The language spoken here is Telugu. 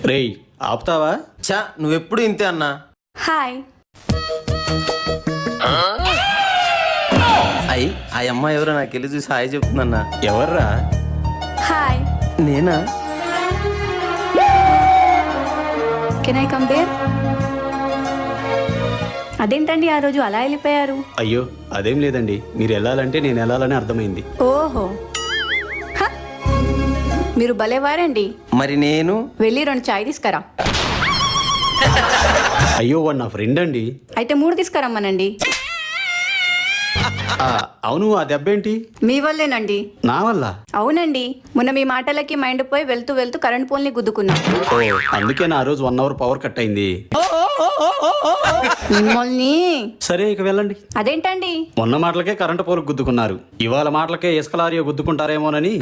రేయ్ ఆపుతావా? చా నువ్వెప్పుడు ఇంతే అన్నా. హాయ్. అయ్యి ఆ అమ్మాయి ఎవరో నాకు వెళ్ళి చూసి హాయ్ చెప్తుందన్నా. ఎవర్రా? హాయ్. నేనా? Can I come there? అదేంటండి ఆ రోజు అలా వెళ్ళిపోయారు? అయ్యో అదేం లేదండి, మీరు వెళ్ళాలంటే నేను వెళ్ళాలని అర్థమైంది. ఓహో, హ! మీరు భలేవారండి. మరి నేను వెళ్ళి 2 చాయ్ తీసుకురా. అయ్యో వాడు నా ఫ్రెండ్ అండి. అయితే 3 తీసుకురమ్మనండి. అవును, ఆ దెబ్బేంటి? మీ వల్లేనండి. నా వల్ల? అవునండి, మొన్న మీ మాటలకి మైండ్ పోయి వెళ్తూ వెళ్తూ కరెంట్ పోల్ని గుద్దుకున్నా. ఓ, అందుకే నా రోజు 1 అవర్ పవర్ కట్ అయింది. మిమ్మల్ని. సరే ఇక వెళ్ళండి. అదేంటండి? మొన్న మాటలకే కరెంటు పోలు గుద్దుకున్నారు, ఇవాళ మాటలకే ఇసుక లారీ గుద్దుకుంటారేమోనని.